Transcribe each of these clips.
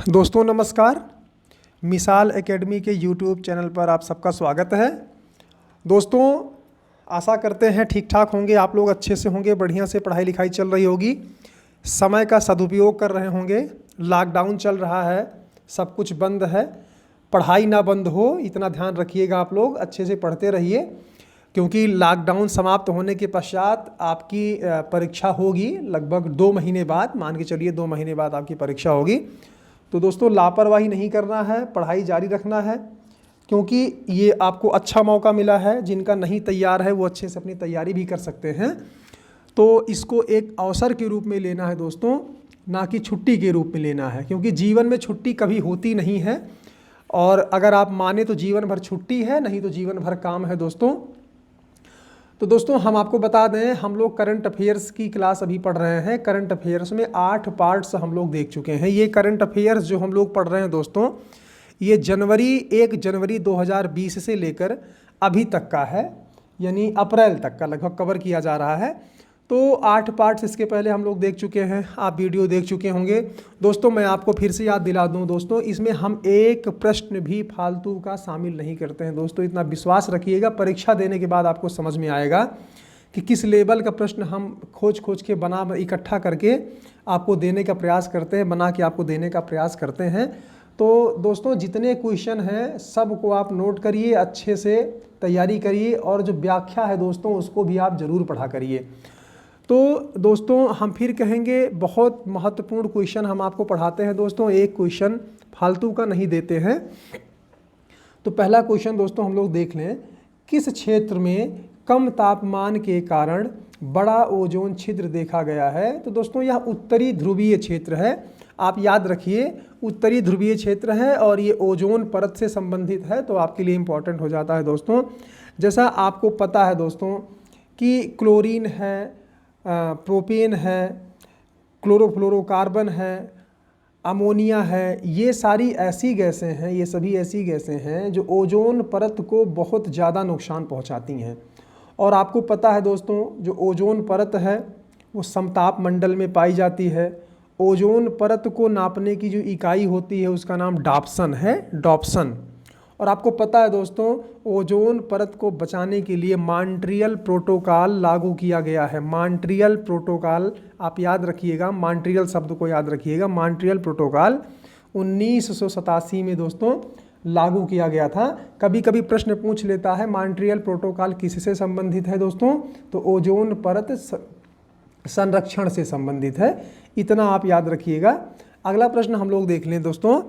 दोस्तों नमस्कार। मिसाल एकेडमी के यूट्यूब चैनल पर आप सबका स्वागत है। दोस्तों आशा करते हैं ठीक ठाक होंगे, आप लोग अच्छे से होंगे, बढ़िया से पढ़ाई लिखाई चल रही होगी, समय का सदुपयोग कर रहे होंगे। लॉकडाउन चल रहा है, सब कुछ बंद है, पढ़ाई ना बंद हो इतना ध्यान रखिएगा। आप लोग अच्छे से पढ़ते रहिए, क्योंकि लॉकडाउन समाप्त होने के पश्चात आपकी परीक्षा होगी लगभग 2 महीने बाद। मान के चलिए 2 महीने बाद आपकी परीक्षा होगी। तो दोस्तों लापरवाही नहीं करना है, पढ़ाई जारी रखना है, क्योंकि ये आपको अच्छा मौका मिला है। जिनका नहीं तैयार है वो अच्छे से अपनी तैयारी भी कर सकते हैं। तो इसको एक अवसर के रूप में लेना है दोस्तों, ना कि छुट्टी के रूप में लेना है, क्योंकि जीवन में छुट्टी कभी होती नहीं है। और अगर आप माने तो जीवन भर छुट्टी है, नहीं तो जीवन भर काम है दोस्तों। तो दोस्तों हम आपको बता दें, हम लोग करंट अफेयर्स की क्लास अभी पढ़ रहे हैं। करंट अफेयर्स में 8 पार्ट्स हम लोग देख चुके हैं। ये करंट अफेयर्स जो हम लोग पढ़ रहे हैं दोस्तों, ये 1 जनवरी 2020 से लेकर अभी तक का है, यानी अप्रैल तक का लगभग कवर किया जा रहा है। तो 8 पार्ट्स इसके पहले हम लोग देख चुके हैं, आप वीडियो देख चुके होंगे। दोस्तों मैं आपको फिर से याद दिला दूं दोस्तों, इसमें हम एक प्रश्न भी फालतू का शामिल नहीं करते हैं दोस्तों। इतना विश्वास रखिएगा, परीक्षा देने के बाद आपको समझ में आएगा कि किस लेवल का प्रश्न हम खोज के इकट्ठा करके आपको देने का प्रयास करते हैं, बना के आपको देने का प्रयास करते हैं। तो दोस्तों जितने क्वेश्चन हैं सबको आप नोट करिए, अच्छे से तैयारी करिए, और जो व्याख्या है दोस्तों उसको भी आप ज़रूर पढ़ा करिए। तो दोस्तों हम फिर कहेंगे, बहुत महत्वपूर्ण क्वेश्चन हम आपको पढ़ाते हैं दोस्तों, एक क्वेश्चन फालतू का नहीं देते हैं। तो पहला क्वेश्चन दोस्तों हम लोग देख लें, किस क्षेत्र में कम तापमान के कारण बड़ा ओजोन छिद्र देखा गया है? तो दोस्तों यह उत्तरी ध्रुवीय क्षेत्र है, आप याद रखिए, उत्तरी ध्रुवीय क्षेत्र है और ये ओजोन परत से संबंधित है, तो आपके लिए इम्पॉर्टेंट हो जाता है दोस्तों। जैसा आपको पता है दोस्तों कि क्लोरीन है, प्रोपेन है, क्लोरोफ्लोरोकार्बन है, अमोनिया है, ये सारी ऐसी गैसें हैं, ये सभी ऐसी गैसें हैं जो ओजोन परत को बहुत ज़्यादा नुकसान पहुंचाती हैं। और आपको पता है दोस्तों, जो ओजोन परत है वो समताप मंडल में पाई जाती है। ओजोन परत को नापने की जो इकाई होती है उसका नाम डॉप्सन है, डॉप्सन। और आपको पता है दोस्तों, ओजोन परत को बचाने के लिए मॉन्ट्रियल प्रोटोकॉल लागू किया गया है। मॉन्ट्रियल प्रोटोकॉल आप याद रखिएगा, मॉन्ट्रियल शब्द को याद रखिएगा। मॉन्ट्रियल प्रोटोकॉल 1987 में दोस्तों लागू किया गया था। कभी कभी प्रश्न पूछ लेता है मॉन्ट्रियल प्रोटोकॉल किससे संबंधित है दोस्तों, तो ओजोन परत संरक्षण से संबंधित है, इतना आप याद रखिएगा। अगला प्रश्न हम लोग देख लें दोस्तों,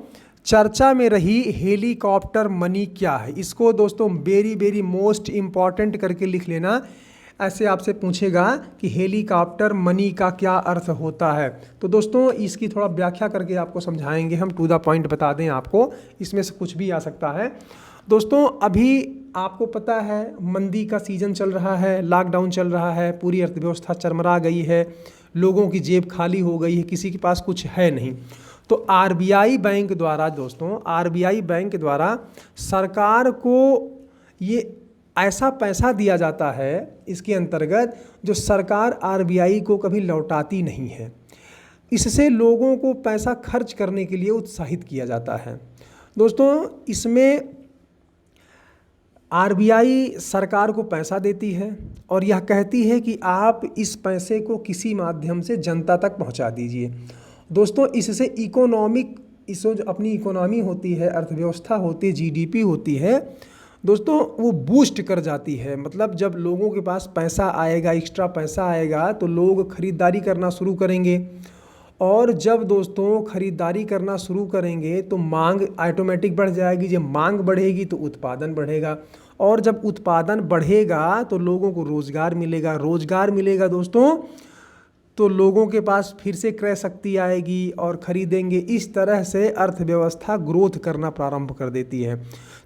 चर्चा में रही हेलीकॉप्टर मनी क्या है? इसको दोस्तों वेरी मोस्ट इम्पॉर्टेंट करके लिख लेना। ऐसे आपसे पूछेगा कि हेलीकॉप्टर मनी का क्या अर्थ होता है, तो दोस्तों इसकी थोड़ा व्याख्या करके आपको समझाएंगे हम। टू द पॉइंट बता दें आपको, इसमें से कुछ भी आ सकता है। दोस्तों अभी आपको पता है मंदी का सीज़न चल रहा है, लॉकडाउन चल रहा है, पूरी अर्थव्यवस्था चरमरा गई है, लोगों की जेब खाली हो गई है, किसी के पास कुछ है नहीं। तो आरबीआई बैंक द्वारा दोस्तों, आरबीआई बैंक द्वारा सरकार को ये ऐसा पैसा दिया जाता है इसके अंतर्गत जो सरकार आरबीआई को कभी लौटाती नहीं है। इससे लोगों को पैसा खर्च करने के लिए उत्साहित किया जाता है दोस्तों। इसमें आरबीआई सरकार को पैसा देती है और यह कहती है कि आप इस पैसे को किसी माध्यम से जनता तक पहुंचा दीजिए। दोस्तों इससे इससे जो अपनी इकोनॉमी होती है, अर्थव्यवस्था होती है, जीडीपी होती है दोस्तों, वो बूस्ट कर जाती है। मतलब जब लोगों के पास पैसा आएगा, एक्स्ट्रा पैसा आएगा, तो लोग खरीदारी करना शुरू करेंगे। और जब दोस्तों खरीदारी करना शुरू करेंगे तो मांग ऑटोमेटिक बढ़ जाएगी। जब मांग बढ़ेगी तो उत्पादन बढ़ेगा, और जब उत्पादन बढ़ेगा तो लोगों को रोज़गार मिलेगा। रोज़गार मिलेगा दोस्तों तो लोगों के पास फिर से क्रय शक्ति आएगी और ख़रीदेंगे। इस तरह से अर्थव्यवस्था ग्रोथ करना प्रारंभ कर देती है।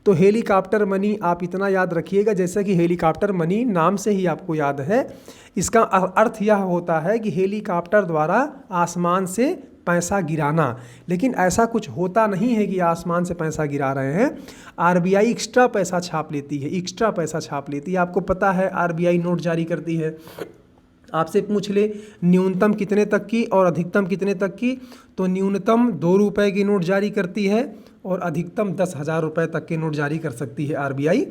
तो हेलीकॉप्टर मनी आप इतना याद रखिएगा, जैसा कि हेलीकॉप्टर मनी नाम से ही आपको याद है, इसका अर्थ यह होता है कि हेलीकॉप्टर द्वारा आसमान से पैसा गिराना। लेकिन ऐसा कुछ होता नहीं है कि आसमान से पैसा गिरा रहे हैं। आरबीआई एक्स्ट्रा पैसा छाप लेती है, एक्स्ट्रा पैसा छाप लेती है। आपको पता है आरबीआई नोट जारी करती है, आपसे पूछ ले न्यूनतम कितने तक की और अधिकतम कितने तक की, तो न्यूनतम 2 रुपये की नोट जारी करती है और अधिकतम 10,000 रुपये तक के नोट जारी कर सकती है आरबीआई।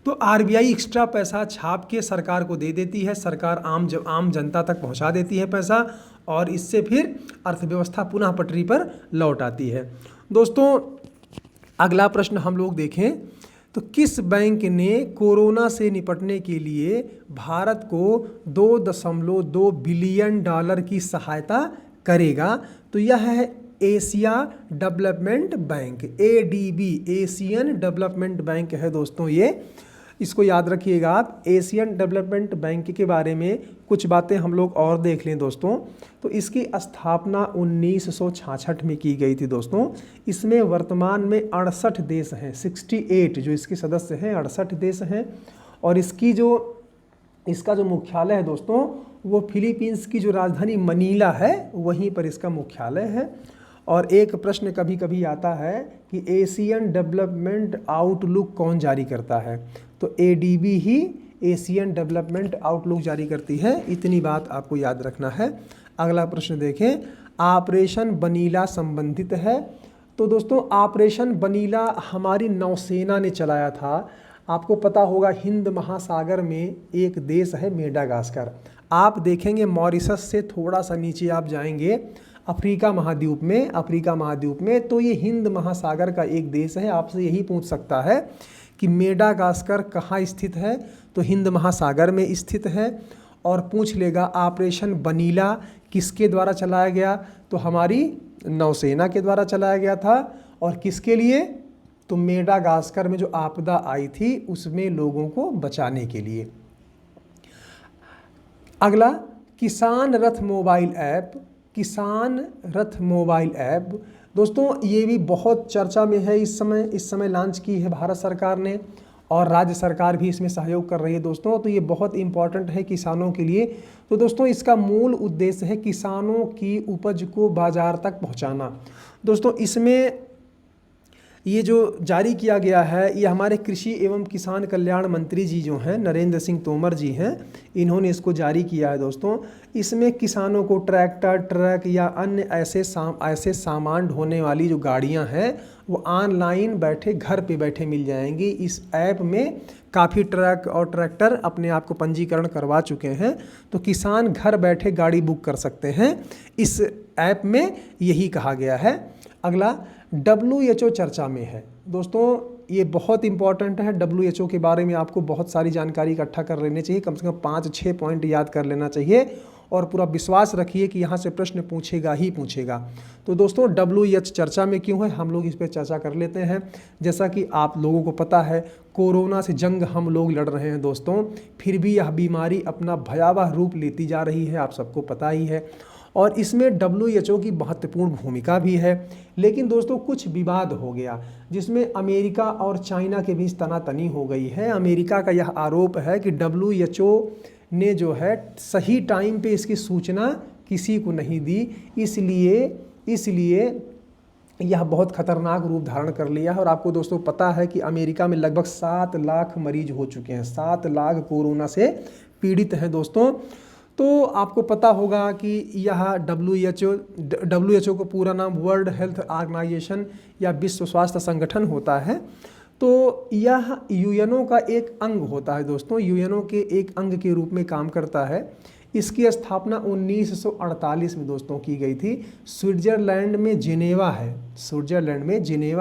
तो आरबीआई एक्स्ट्रा पैसा छाप के सरकार को दे देती है, सरकार आम जनता तक पहुंचा देती है पैसा, और इससे फिर अर्थव्यवस्था पुनः पटरी पर लौट आती है। दोस्तों अगला प्रश्न हम लोग देखें तो किस बैंक ने कोरोना से निपटने के लिए भारत को $2.2 बिलियन की सहायता करेगा, तो यह है Asia development bank, ADB, Asian development bank है दोस्तों ये। इसको याद रखिएगा आप। एशियन डेवलपमेंट बैंक के बारे में कुछ बातें हम लोग और देख लें दोस्तों। तो इसकी स्थापना 1966 में की गई थी दोस्तों। इसमें वर्तमान में 68 देश हैं, 68 जो इसके सदस्य हैं 68 देश हैं। और इसका जो मुख्यालय है दोस्तों वो फिलीपींस की जो राजधानी मनीला है वहीं पर इसका मुख्यालय है। और एक प्रश्न कभी कभी आता है कि एशियन डेवलपमेंट आउटलुक कौन जारी करता है, तो एडीबी ही एशियन डेवलपमेंट आउटलुक जारी करती है। इतनी बात आपको याद रखना है। अगला प्रश्न देखें, ऑपरेशन बनीला संबंधित है। तो दोस्तों ऑपरेशन बनीला हमारी नौसेना ने चलाया था। आपको पता होगा हिंद महासागर में एक देश है मेडागास्कर। आप देखेंगे मॉरिशस से थोड़ा सा नीचे आप जाएंगे अफ्रीका महाद्वीप में तो ये हिंद महासागर का एक देश है। आपसे यही पूछ सकता है कि मेडागास्कर कहाँ स्थित है, तो हिंद महासागर में स्थित है। और पूछ लेगा ऑपरेशन बनीला किसके द्वारा चलाया गया, तो हमारी नौसेना के द्वारा चलाया गया था। और किसके लिए, तो मेडागास्कर में जो आपदा आई थी उसमें लोगों को बचाने के लिए। अगला किसान रथ मोबाइल ऐप दोस्तों ये भी बहुत चर्चा में है इस समय लॉन्च की है भारत सरकार ने, और राज्य सरकार भी इसमें सहयोग कर रही है दोस्तों। तो ये बहुत इम्पॉर्टेंट है किसानों के लिए। तो दोस्तों इसका मूल उद्देश्य है किसानों की उपज को बाजार तक पहुंचाना। दोस्तों इसमें ये जो जारी किया गया है ये हमारे कृषि एवं किसान कल्याण मंत्री जी जो हैं नरेंद्र सिंह तोमर जी हैं, इन्होंने इसको जारी किया है दोस्तों। इसमें किसानों को ट्रैक्टर, ट्रक या अन्य ऐसे सामान ढोने वाली जो गाड़ियां हैं वो ऑनलाइन घर पे बैठे मिल जाएंगी। इस ऐप में काफ़ी ट्रक और ट्रैक्टर अपने आप को पंजीकरण करवा चुके हैं, तो किसान घर बैठे गाड़ी बुक कर सकते हैं। इस ऐप में यही कहा गया है। अगला WHO चर्चा में है दोस्तों, ये बहुत इंपॉर्टेंट है। WHO के बारे में आपको बहुत सारी जानकारी इकट्ठा कर लेनी चाहिए, कम से कम 5-6 पॉइंट याद कर लेना चाहिए और पूरा विश्वास रखिए कि यहाँ से प्रश्न पूछेगा ही पूछेगा। तो दोस्तों WHO चर्चा में क्यों है, हम लोग इस पर चर्चा कर लेते हैं। जैसा कि आप लोगों को पता है कोरोना से जंग हम लोग लड़ रहे हैं दोस्तों, फिर भी यह बीमारी अपना भयावह रूप लेती जा रही है, आप सबको पता ही है। और इसमें WHO की महत्वपूर्ण भूमिका भी है। लेकिन दोस्तों कुछ विवाद हो गया जिसमें अमेरिका और चाइना के बीच तनातनी हो गई है। अमेरिका का यह आरोप है कि WHO ने जो है सही टाइम पे इसकी सूचना किसी को नहीं दी, इसलिए यह बहुत खतरनाक रूप धारण कर लिया है। और आपको दोस्तों पता है कि अमेरिका में लगभग 7 लाख मरीज हो चुके हैं, 7 लाख कोरोना से पीड़ित हैं दोस्तों। तो आपको पता होगा कि यह WHO को पूरा नाम वर्ल्ड हेल्थ ऑर्गेनाइजेशन या विश्व स्वास्थ्य संगठन होता है। तो यह UNO का एक अंग होता है दोस्तों, UNO के एक अंग के रूप में काम करता है। इसकी स्थापना 1948 में दोस्तों की गई थी। स्विट्जरलैंड में जिनेवा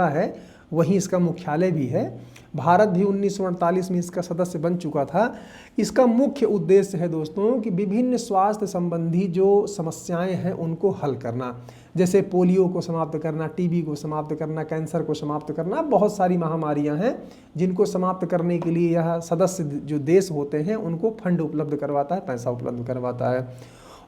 है, वहीं इसका मुख्यालय भी है। भारत भी 1948 में इसका सदस्य बन चुका था। इसका मुख्य उद्देश्य है दोस्तों कि विभिन्न स्वास्थ्य संबंधी जो समस्याएं हैं उनको हल करना, जैसे पोलियो को समाप्त करना, टीबी को समाप्त करना, कैंसर को समाप्त करना। बहुत सारी महामारियां हैं जिनको समाप्त करने के लिए यह सदस्य जो देश होते हैं उनको फंड उपलब्ध करवाता है, पैसा उपलब्ध करवाता है।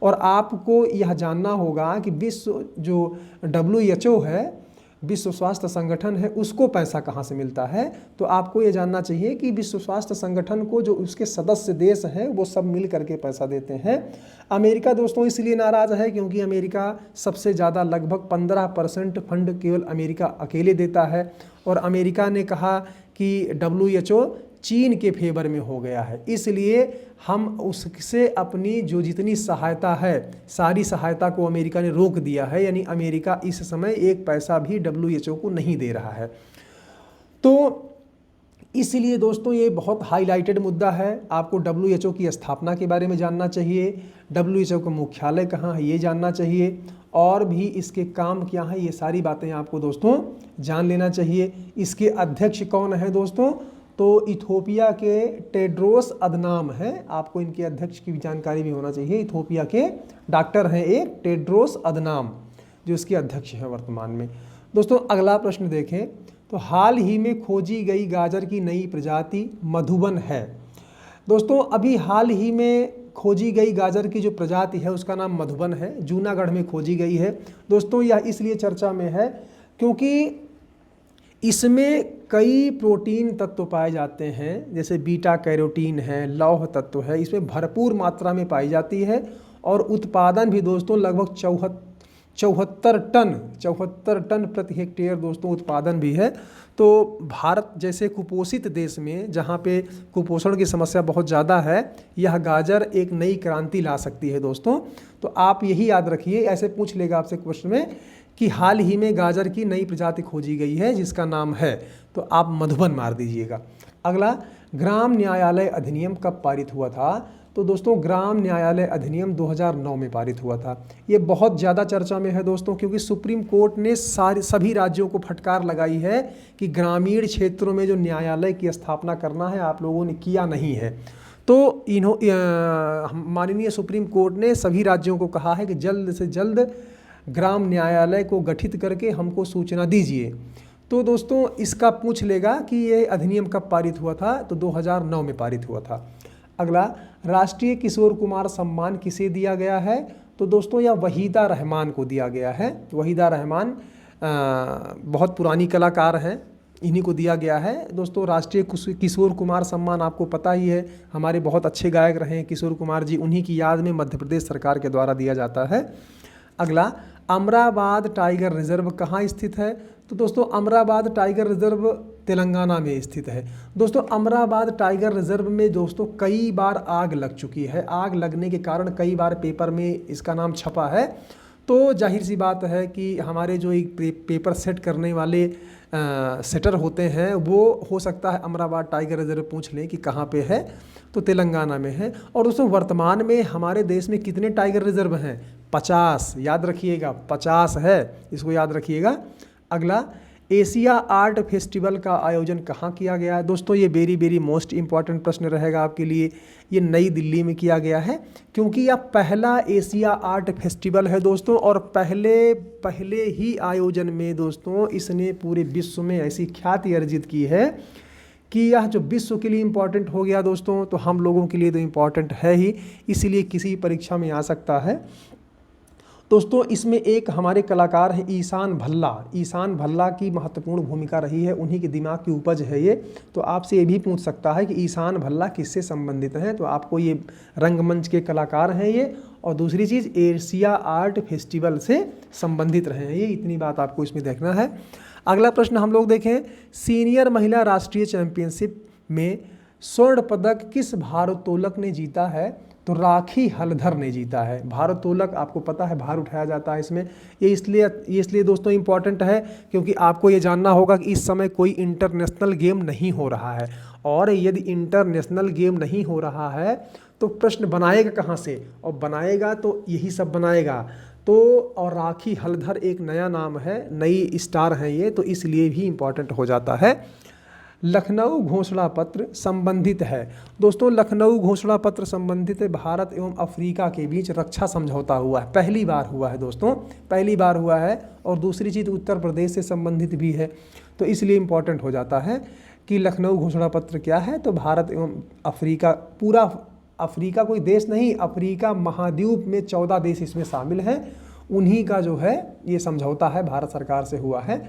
और आपको यह जानना होगा कि विश्व जो WHO है, विश्व स्वास्थ्य संगठन है, उसको पैसा कहाँ से मिलता है। तो आपको ये जानना चाहिए कि विश्व स्वास्थ्य संगठन को जो उसके सदस्य देश हैं वो सब मिल करके पैसा देते हैं। अमेरिका दोस्तों इसलिए नाराज़ है क्योंकि अमेरिका सबसे ज़्यादा लगभग 15% फंड केवल अमेरिका अकेले देता है। और अमेरिका ने कहा कि WHO चीन के फेवर में हो गया है, इसलिए हम उससे अपनी जो जितनी सहायता है सारी सहायता को अमेरिका ने रोक दिया है, यानी अमेरिका इस समय एक पैसा भी WHO को नहीं दे रहा है। तो इसलिए दोस्तों ये बहुत हाईलाइटेड मुद्दा है। आपको WHO की स्थापना के बारे में जानना चाहिए, WHO का मुख्यालय कहाँ है ये जानना चाहिए, और भी इसके काम क्या है ये सारी बातें आपको दोस्तों जान लेना चाहिए। इसके अध्यक्ष कौन है दोस्तों, तो इथोपिया के टेड्रोस अदनाम है, आपको इनके अध्यक्ष की जानकारी भी होना चाहिए। इथोपिया के डॉक्टर हैं एक टेड्रोस अदनाम, जो इसके अध्यक्ष हैं वर्तमान में। दोस्तों अगला प्रश्न देखें तो हाल ही में खोजी गई गाजर की नई प्रजाति मधुबन है। दोस्तों अभी हाल ही में खोजी गई गाजर की जो प्रजाति है उसका नाम मधुबन है, जूनागढ़ में खोजी गई है। दोस्तों यह इसलिए चर्चा में है क्योंकि इसमें कई प्रोटीन तत्व पाए जाते हैं, जैसे बीटा कैरोटीन है, लौह तत्व है, इसमें भरपूर मात्रा में पाई जाती है, और उत्पादन भी दोस्तों लगभग 74 टन प्रति हेक्टेयर दोस्तों उत्पादन भी है। तो भारत जैसे कुपोषित देश में, जहाँ पे कुपोषण की समस्या बहुत ज़्यादा है, यह गाजर एक नई क्रांति ला सकती है दोस्तों। तो आप यही याद रखिए, ऐसे पूछ लेगा आपसे क्वेश्चन में कि हाल ही में गाजर की नई प्रजाति खोजी गई है जिसका नाम है, तो आप मधुबन मार दीजिएगा। अगला, ग्राम न्यायालय अधिनियम कब पारित हुआ था, तो दोस्तों ग्राम न्यायालय अधिनियम 2009 में पारित हुआ था। ये बहुत ज़्यादा चर्चा में है दोस्तों, क्योंकि सुप्रीम कोर्ट ने सभी राज्यों को फटकार लगाई है कि ग्रामीण क्षेत्रों में जो न्यायालय की स्थापना करना है आप लोगों ने किया नहीं है। तो माननीय सुप्रीम कोर्ट ने सभी राज्यों को कहा है कि जल्द से जल्द ग्राम न्यायालय को गठित करके हमको सूचना दीजिए। तो दोस्तों इसका पूछ लेगा कि ये अधिनियम कब पारित हुआ था, तो 2009 में पारित हुआ था। अगला, राष्ट्रीय किशोर कुमार सम्मान किसे दिया गया है, तो दोस्तों यह वहीदा रहमान को दिया गया है। वहीदा रहमान बहुत पुरानी कलाकार हैं, इन्हीं को दिया गया है। दोस्तों राष्ट्रीय किशोर कुमार सम्मान आपको पता ही है, हमारे बहुत अच्छे गायक रहे हैं किशोर कुमार जी, उन्हीं की याद में मध्य प्रदेश सरकार के द्वारा दिया जाता है। अगला, अमराबाद टाइगर रिजर्व कहाँ स्थित है, तो दोस्तों अमराबाद टाइगर रिजर्व तेलंगाना में स्थित है। दोस्तों अमराबाद टाइगर रिजर्व में दोस्तों कई बार आग लग चुकी है, आग लगने के कारण कई बार पेपर में इसका नाम छपा है। तो जाहिर सी बात है कि हमारे जो एक पेपर सेट करने वाले सेटर होते हैं वो हो सकता है अमराबाद टाइगर रिजर्व पूछ लें कि कहाँ पे है, तो तेलंगाना में है। और दोस्तों वर्तमान में हमारे देश में कितने टाइगर रिजर्व हैं, 50, याद रखिएगा 50 है, इसको याद रखिएगा। अगला, एशिया आर्ट फेस्टिवल का आयोजन कहाँ किया गया है, दोस्तों ये वेरी मोस्ट इम्पॉर्टेंट प्रश्न रहेगा आपके लिए। ये नई दिल्ली में किया गया है, क्योंकि यह पहला एशिया आर्ट फेस्टिवल है दोस्तों, और पहले ही आयोजन में दोस्तों इसने पूरे विश्व में ऐसी ख्याति अर्जित की है कि यह जो विश्व के लिए इम्पॉर्टेंट हो गया दोस्तों, तो हम लोगों के लिए तो इम्पॉर्टेंट है ही, इसीलिए किसी परीक्षा में आ सकता है। दोस्तों इसमें एक हमारे कलाकार हैं ईशान भल्ला की महत्वपूर्ण भूमिका रही है, उन्हीं के दिमाग की उपज है ये। तो आपसे ये भी पूछ सकता है कि ईशान भल्ला किससे संबंधित हैं, तो आपको ये रंगमंच के कलाकार हैं ये, और दूसरी चीज़ एशिया आर्ट फेस्टिवल से संबंधित रहे हैं ये, इतनी बात आपको इसमें देखना है। अगला प्रश्न हम लोग देखें, सीनियर महिला राष्ट्रीय चैंपियनशिप में स्वर्ण पदक किस भारोत्तोलक ने जीता है, तो राखी हलधर ने जीता है। भारोत्तोलक आपको पता है भार उठाया जाता है इसमें, ये इसलिए दोस्तों इम्पॉर्टेंट है क्योंकि आपको ये जानना होगा कि इस समय कोई इंटरनेशनल गेम नहीं हो रहा है, और यदि इंटरनेशनल गेम नहीं हो रहा है तो प्रश्न बनाएगा कहाँ से, और बनाएगा तो यही सब बनाएगा। तो और राखी हलधर एक नया नाम है, नई स्टार हैं ये, तो इसलिए भी इम्पॉर्टेंट हो जाता है। लखनऊ घोषणा पत्र संबंधित है, दोस्तों लखनऊ घोषणा पत्र संबंधित है भारत एवं अफ्रीका के बीच रक्षा समझौता हुआ है, पहली बार हुआ है दोस्तों, पहली बार हुआ है। और दूसरी चीज़ उत्तर प्रदेश से संबंधित भी है, तो इसलिए इम्पॉर्टेंट हो जाता है कि लखनऊ घोषणा पत्र क्या है, तो भारत एवं अफ्रीका, पूरा अफ्रीका कोई देश नहीं, अफ्रीका महाद्वीप में 14 देश इसमें शामिल हैं, उन्हीं का जो है ये समझौता है भारत सरकार से हुआ है।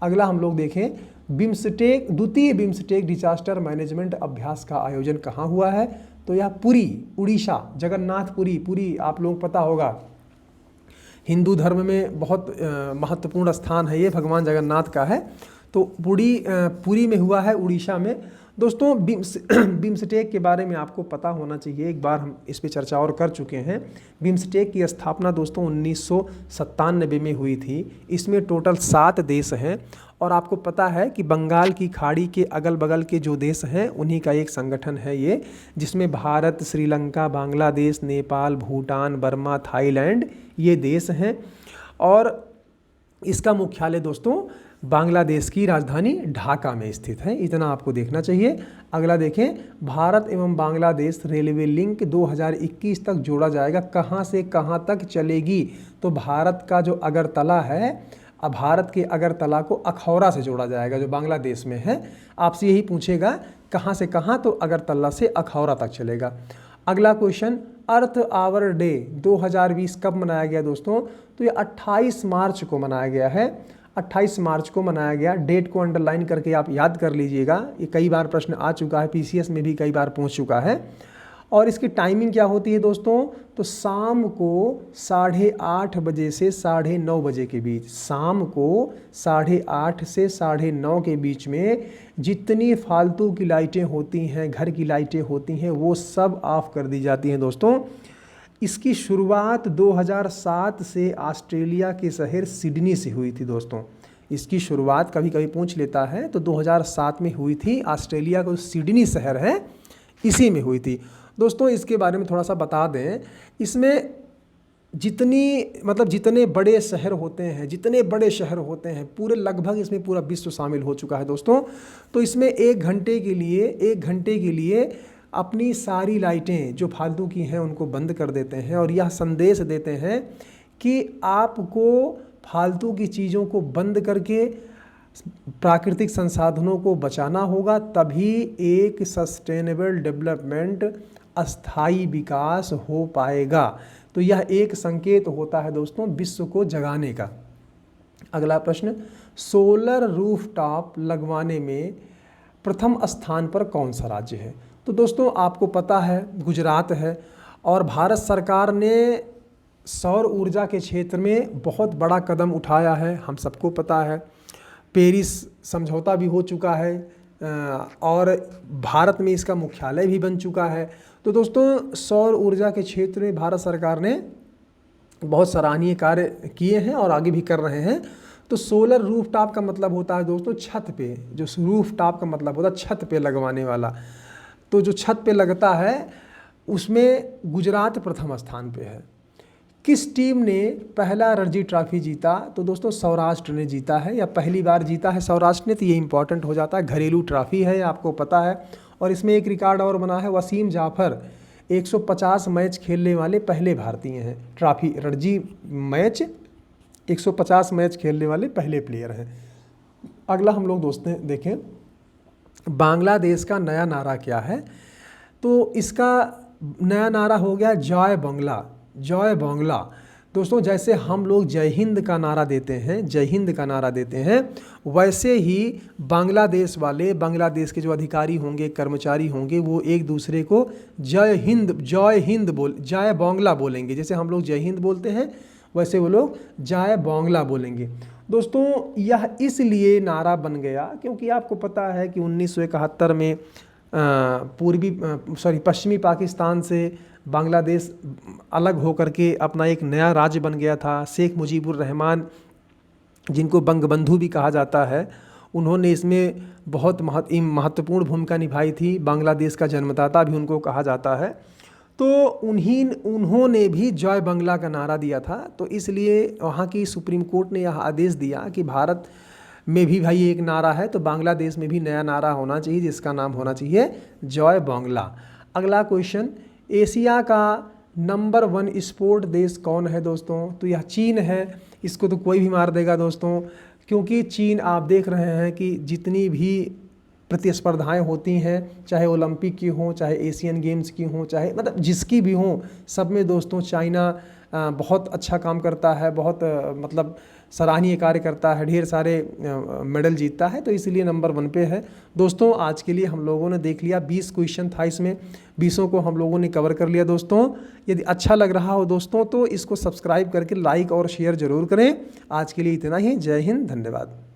अगला हम लोग देखें, द्वितीय बिम्सटेक डिजास्टर मैनेजमेंट अभ्यास का आयोजन कहाँ हुआ है, तो यह पुरी, उड़ीसा, जगन्नाथपुरी आप लोग पता होगा, हिंदू धर्म में बहुत महत्वपूर्ण स्थान है ये, भगवान जगन्नाथ का है। तो पुरी में हुआ है, उड़ीसा में। दोस्तों बिम्सटेक के बारे में आपको पता होना चाहिए, एक बार हम इस पे चर्चा और कर चुके हैं। बिम्सटेक की स्थापना दोस्तों 1997 में हुई थी। इसमें टोटल 7 देश हैं और आपको पता है कि बंगाल की खाड़ी के अगल बगल के जो देश हैं उन्हीं का एक संगठन है ये, जिसमें भारत, श्रीलंका, बांग्लादेश, नेपाल, भूटान, बर्मा, थाईलैंड ये देश हैं। और इसका मुख्यालय दोस्तों बांग्लादेश की राजधानी ढाका में स्थित है, इतना आपको देखना चाहिए। अगला देखें, भारत एवं बांग्लादेश रेलवे लिंक 2021 तक जोड़ा जाएगा, कहाँ से कहाँ तक चलेगी? तो भारत का जो अगरतला है, अब भारत के अगरतला को अखौरा से जोड़ा जाएगा जो बांग्लादेश में है। आपसे यही पूछेगा कहाँ से कहाँ, तो अगरतला से अखौरा तक चलेगा। अगला क्वेश्चन, अर्थ आवर डे 2020 कब मनाया गया दोस्तों? तो ये 28 मार्च को मनाया गया है, 28 मार्च को मनाया गया। डेट को अंडरलाइन करके आप याद कर लीजिएगा, ये कई बार प्रश्न आ चुका है, पीसीएस में भी कई बार पूछ चुका है। और इसकी टाइमिंग क्या होती है दोस्तों? तो शाम को 8:30 बजे से 9:30 बजे के बीच, शाम को 8:30 से 9:30 के बीच में जितनी फालतू की लाइटें होती हैं, घर की लाइटें होती हैं, वो सब ऑफ कर दी जाती हैं दोस्तों। इसकी शुरुआत 2007 से ऑस्ट्रेलिया के शहर सिडनी से हुई थी दोस्तों। इसकी शुरुआत कभी कभी पूछ लेता है, तो 2007 में हुई थी, ऑस्ट्रेलिया का सिडनी शहर है इसी में हुई थी दोस्तों। इसके बारे में थोड़ा सा बता दें, इसमें जितने बड़े शहर होते हैं पूरे, लगभग इसमें पूरा विश्व शामिल हो चुका है दोस्तों। तो इसमें एक घंटे के लिए अपनी सारी लाइटें जो फालतू की हैं उनको बंद कर देते हैं और यह संदेश देते हैं कि आपको फालतू की चीज़ों को बंद करके प्राकृतिक संसाधनों को बचाना होगा, तभी एक सस्टेनेबल डेवलपमेंट, अस्थायी विकास हो पाएगा। तो यह एक संकेत होता है दोस्तों विश्व को जगाने का। अगला प्रश्न, सोलर रूफटॉप लगवाने में प्रथम स्थान पर कौन सा राज्य है? तो दोस्तों आपको पता है गुजरात है, और भारत सरकार ने सौर ऊर्जा के क्षेत्र में बहुत बड़ा कदम उठाया है, हम सबको पता है। पेरिस समझौता भी हो चुका है और भारत में इसका मुख्यालय भी बन चुका है। तो दोस्तों सौर ऊर्जा के क्षेत्र में भारत सरकार ने बहुत सराहनीय कार्य किए हैं और आगे भी कर रहे हैं। तो सोलर रूफटॉप का मतलब होता है दोस्तों छत पे, जो रूफटॉप का मतलब होता है छत पे लगवाने वाला। तो जो छत पे लगता है उसमें गुजरात प्रथम स्थान पे है। किस टीम ने पहला रणजी ट्रॉफी जीता? तो दोस्तों सौराष्ट्र ने जीता है, या पहली बार जीता है सौराष्ट्र ने, तो ये इंपॉर्टेंट हो जाता है। घरेलू ट्रॉफी है आपको पता है। और इसमें एक रिकॉर्ड और बना है, वसीम जाफर 150 मैच खेलने वाले पहले भारतीय हैं। ट्रॉफी रणजी मैच 150 मैच खेलने वाले पहले प्लेयर हैं। अगला हम लोग दोस्तों देखें, बांग्लादेश का नया नारा क्या है? तो इसका नया नारा हो गया जय बांग्ला, जय बांग्ला। दोस्तों जैसे हम लोग जय हिंद का नारा देते हैं, वैसे ही बांग्लादेश वाले, बांग्लादेश के जो अधिकारी होंगे, कर्मचारी होंगे, वो एक दूसरे को जय बांग्ला बोलेंगे। जैसे हम लोग जय हिंद बोलते हैं वैसे वो लोग जय बांग्ला बोलेंगे। दोस्तों यह इसलिए नारा बन गया क्योंकि आपको पता है कि 1971 में पश्चिमी पाकिस्तान से बांग्लादेश अलग होकर के अपना एक नया राज्य बन गया था। शेख मुजीबुर रहमान, जिनको बंगबंधु भी कहा जाता है, उन्होंने इसमें बहुत महत्वपूर्ण भूमिका निभाई थी। बांग्लादेश का जन्मदाता भी उनको कहा जाता है। तो उन्होंने भी जय बांग्ला का नारा दिया था। तो इसलिए वहाँ की सुप्रीम कोर्ट ने यह आदेश दिया कि भारत में भी भाई एक नारा है, तो बांग्लादेश में भी नया नारा होना चाहिए जिसका नाम होना चाहिए जय बांग्ला। अगला क्वेश्चन, एशिया का नंबर 1 स्पोर्ट देश कौन है दोस्तों? तो यह चीन है। इसको तो कोई भी मार देगा दोस्तों, क्योंकि चीन आप देख रहे हैं कि जितनी भी प्रतिस्पर्धाएं होती हैं, चाहे ओलंपिक की हों, चाहे एशियन गेम्स की हों, चाहे मतलब जिसकी भी हों, सब में दोस्तों चाइना बहुत अच्छा काम करता है, बहुत सराहनीय कार्य करता है, ढेर सारे मेडल जीतता है। तो इसलिए नंबर 1 पे है दोस्तों। आज के लिए हम लोगों ने देख लिया 20 क्वेश्चन था इसमें, 20 को हम लोगों ने कवर कर लिया दोस्तों। यदि अच्छा लग रहा हो दोस्तों तो इसको सब्सक्राइब करके लाइक और शेयर ज़रूर करें। आज के लिए इतना ही। जय हिंद, धन्यवाद।